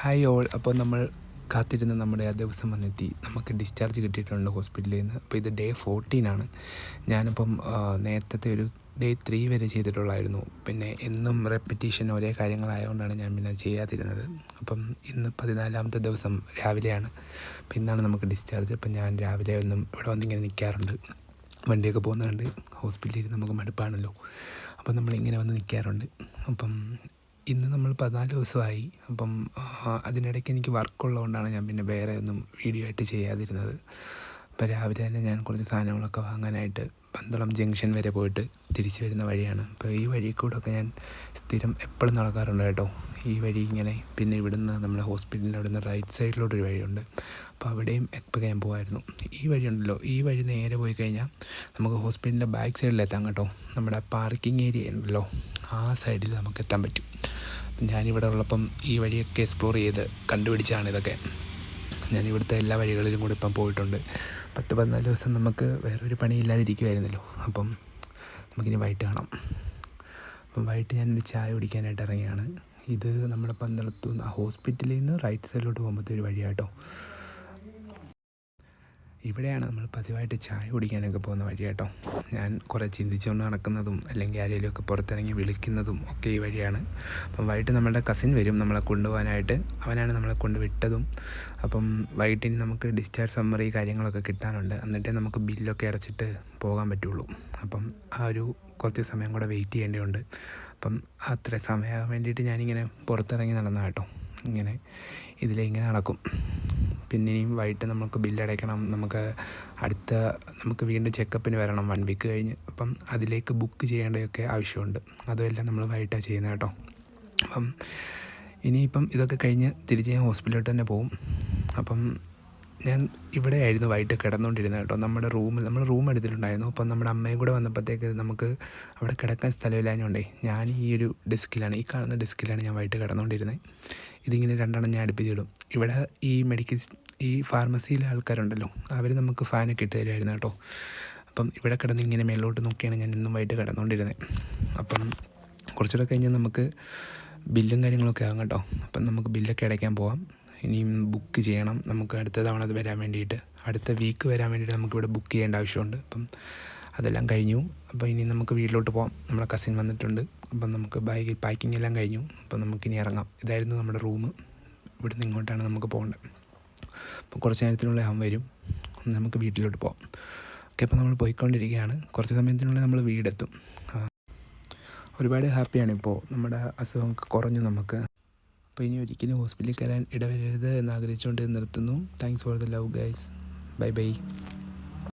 Hi all. അപ്പോൾ നമ്മൾ കാത്തിരുന്ന് നമ്മുടെ ആ ദിവസം വന്നെത്തി. നമുക്ക് ഡിസ്ചാർജ് കിട്ടിയിട്ടുണ്ട് ഹോസ്പിറ്റലിൽ നിന്ന്. അപ്പോൾ ഇത് ഡേ 14 ആണ്. ഞാനിപ്പം നേരത്തെ ഒരു ഡേ 3 വരെ ചെയ്തിട്ടുള്ളായിരുന്നു. പിന്നെ എന്നും റെപ്പറ്റീഷൻ ഒരേ കാര്യങ്ങളായതുകൊണ്ടാണ് ഞാൻ പിന്നെ ചെയ്യാതിരുന്നത്. അപ്പം ഇന്ന് 14ാമത്തെ ദിവസം രാവിലെയാണ്. അപ്പോൾ ഇന്നാണ് നമുക്ക് ഡിസ്ചാർജ്. അപ്പം ഞാൻ രാവിലെ ഇവിടെ വന്നിങ്ങനെ നിൽക്കാറുണ്ട്. വണ്ടിയൊക്കെ പോകുന്നതുകൊണ്ട് ഹോസ്പിറ്റലിൽ നമുക്ക് മടുപ്പാണല്ലോ. അപ്പം നമ്മളിങ്ങനെ വന്ന് നിൽക്കാറുണ്ട്. അപ്പം ഇന്ന് നമ്മൾ 14 ദിവസമായി. അപ്പം അതിനിടയ്ക്ക് എനിക്ക് വർക്കുള്ളതുകൊണ്ടാണ് ഞാൻ പിന്നെ വേറെ ഒന്നും വീഡിയോ ആയിട്ട് ചെയ്യാതിരുന്നത്. അപ്പോൾ രാവിലെ തന്നെ ഞാൻ കുറച്ച് സാധനങ്ങളൊക്കെ വാങ്ങാനായിട്ട് പന്തളം ജംഗ്ഷൻ വരെ പോയിട്ട് തിരിച്ചു വരുന്ന വഴിയാണ്. അപ്പോൾ ഈ വഴി കൂടെ ഒക്കെ ഞാൻ സ്ഥിരം എപ്പോഴും നടക്കാറുണ്ട് കേട്ടോ. ഈ വഴി ഇങ്ങനെ പിന്നെ ഇവിടുന്ന് നമ്മുടെ ഹോസ്പിറ്റലിൻ്റെ അവിടുന്ന് റൈറ്റ് സൈഡിലോട്ടൊരു വഴിയുണ്ട്. അപ്പോൾ അവിടെയും എപ്പോൾ ഞാൻ പോകുമായിരുന്നു. ഈ വഴിയുണ്ടല്ലോ, ഈ വഴി നേരെ പോയി കഴിഞ്ഞാൽ നമുക്ക് ഹോസ്പിറ്റലിൻ്റെ ബാക്ക് സൈഡിലെത്താം കേട്ടോ. നമ്മുടെ പാർക്കിംഗ് ഏരിയ ഉണ്ടല്ലോ, ആ സൈഡിൽ നമുക്ക് എത്താൻ പറ്റും. ഞാനിവിടെ ഉള്ളപ്പം ഈ വഴിയൊക്കെ എക്സ്പ്ലോർ ചെയ്ത് കണ്ടുപിടിച്ചാണ് ഇതൊക്കെ. ഞാൻ ഇവിടുത്തെ എല്ലാ വഴികളിലും കൂടി ഇപ്പം പോയിട്ടുണ്ട്. 14 ദിവസം നമുക്ക് വേറൊരു പണിയില്ലാതിരിക്കുമായിരുന്നല്ലോ. അപ്പം നമുക്കിനി വൈകിട്ട് കാണാം. അപ്പം വൈകിട്ട് ഞാനൊരു ചായ കുടിക്കാനായിട്ട് ഇറങ്ങിയാണ്. ഇത് നമ്മുടെ പന്തളത്തു നിന്ന് ഹോസ്പിറ്റലിൽ നിന്ന് റൈറ്റ് സൈഡിലോട്ട് പോകുമ്പോഴത്തെ ഒരു വഴിയാട്ടോ. ഇവിടെയാണ് നമ്മൾ പതിവായിട്ട് ചായ കുടിക്കാനൊക്കെ പോകുന്ന വഴി കേട്ടോ. ഞാൻ കുറേ ചിന്തിച്ചുകൊണ്ട് നടക്കുന്നതും അല്ലെങ്കിൽ ആരെങ്കിലുമൊക്കെ പുറത്തിറങ്ങി വിളിക്കുന്നതും ഒക്കെ ഈ വഴിയാണ്. അപ്പം വൈകിട്ട് നമ്മളുടെ കസിൻ വരും നമ്മളെ കൊണ്ടുപോകാനായിട്ട്. അവനാണ് നമ്മളെ കൊണ്ട് വിട്ടതും. അപ്പം വൈകിട്ടിന് നമുക്ക് ഡിസ്ചാർജ് സമ്മറി കാര്യങ്ങളൊക്കെ കിട്ടാനുണ്ട്. എന്നിട്ടേ നമുക്ക് ബില്ലൊക്കെ അടച്ചിട്ട് പോകാൻ പറ്റുള്ളൂ. അപ്പം ആ ഒരു കുറച്ച് സമയം കൂടെ വെയിറ്റ് ചെയ്യേണ്ടതുണ്ട്. അപ്പം അത്ര സമയമാകാൻ വേണ്ടിയിട്ട് ഞാനിങ്ങനെ പുറത്തിറങ്ങി നടന്ന കേട്ടോ. ഇങ്ങനെ ഇതിലിങ്ങനെ നടക്കും. പിന്നെ ഇനിയും വൈകിട്ട് നമുക്ക് ബില്ലടയ്ക്കണം. നമുക്ക് വീണ്ടും ചെക്കപ്പിന് വരണം 1 വീക്ക് കഴിഞ്ഞ്. അപ്പം അതിലേക്ക് ബുക്ക് ചെയ്യേണ്ടതൊക്കെ ആവശ്യമുണ്ട്. അതുമെല്ലാം നമ്മൾ വൈകിട്ടാണ് ചെയ്യുന്നത് കേട്ടോ. അപ്പം ഇനിയിപ്പം ഇതൊക്കെ കഴിഞ്ഞ് തിരിച്ച് ഞാൻ ഹോസ്പിറ്റലിലോട്ട് തന്നെ പോകും. അപ്പം ഞാൻ ഇവിടെ ആയിരുന്നു വൈകിട്ട് കിടന്നുകൊണ്ടിരുന്നത് കേട്ടോ. നമ്മൾ റൂം എടുത്തിട്ടുണ്ടായിരുന്നു. അപ്പം നമ്മുടെ അമ്മയും കൂടെ വന്നപ്പോഴത്തേക്ക് നമുക്ക് അവിടെ കിടക്കാൻ സ്ഥലമില്ലാഞ്ഞുകൊണ്ടേ ഞാൻ ഈ കാണുന്ന ഡെസ്കിലാണ് ഞാൻ വൈകിട്ട് കിടന്നുകൊണ്ടിരുന്നത്. ഇതിങ്ങനെ 2 ഞാൻ അടുപ്പിച്ചിടും. ഇവിടെ ഈ ഫാർമസിയിലെ ആൾക്കാരുണ്ടല്ലോ, അവർ നമുക്ക് ഫാനൊക്കെ ഇട്ട് തരുമായിരുന്നു കേട്ടോ. അപ്പം ഇവിടെ കിടന്ന് ഇങ്ങനെ മേലോട്ട് നോക്കിയാണ് ഞാൻ ഇന്നും വൈകിട്ട് കിടന്നുകൊണ്ടിരുന്നത്. അപ്പം കുറച്ചുകൂടെ കഴിഞ്ഞാൽ നമുക്ക് ബില്ലും കാര്യങ്ങളൊക്കെ ആകും കേട്ടോ. അപ്പം നമുക്ക് ബില്ലൊക്കെ അടയ്ക്കാൻ പോകാം. ഇനിയും ബുക്ക് ചെയ്യണം. നമുക്ക് അടുത്ത തവണ അത് വരാൻ വേണ്ടിയിട്ട്, അടുത്ത വീക്ക് വരാൻ വേണ്ടിയിട്ട് നമുക്കിവിടെ ബുക്ക് ചെയ്യേണ്ട ആവശ്യമുണ്ട്. അപ്പം അതെല്ലാം കഴിഞ്ഞു. അപ്പോൾ ഇനി നമുക്ക് വീട്ടിലോട്ട് പോകാം. നമ്മുടെ കസിൻ വന്നിട്ടുണ്ട്. അപ്പം നമുക്ക് പാക്കിംഗ് എല്ലാം കഴിഞ്ഞു. അപ്പം നമുക്കിനി ഇറങ്ങാം. ഇതായിരുന്നു നമ്മുടെ റൂം. ഇവിടുന്ന് ഇങ്ങോട്ടാണ് നമുക്ക് പോകേണ്ടത്. അപ്പം കുറച്ച് നേരത്തിനുള്ളിൽ അവൻ വരും. നമുക്ക് വീട്ടിലോട്ട് പോകാം. ഓക്കെ, അപ്പോൾ നമ്മൾ പോയിക്കൊണ്ടിരിക്കുകയാണ്. കുറച്ച് സമയത്തിനുള്ളിൽ നമ്മൾ വീടെത്തും. ഒരുപാട് ഹാപ്പിയാണ് ഇപ്പോൾ. നമ്മുടെ അസുഖമൊക്കെ കുറഞ്ഞു നമുക്ക്. അപ്പോൾ ഇനി ഒരിക്കലും ഹോസ്പിറ്റലിൽ കയറാൻ ഇടവരരുത് എന്നാഗ്രഹിച്ചുകൊണ്ട് നിർത്തുന്നു. Thanks for the love guys. Bye bye.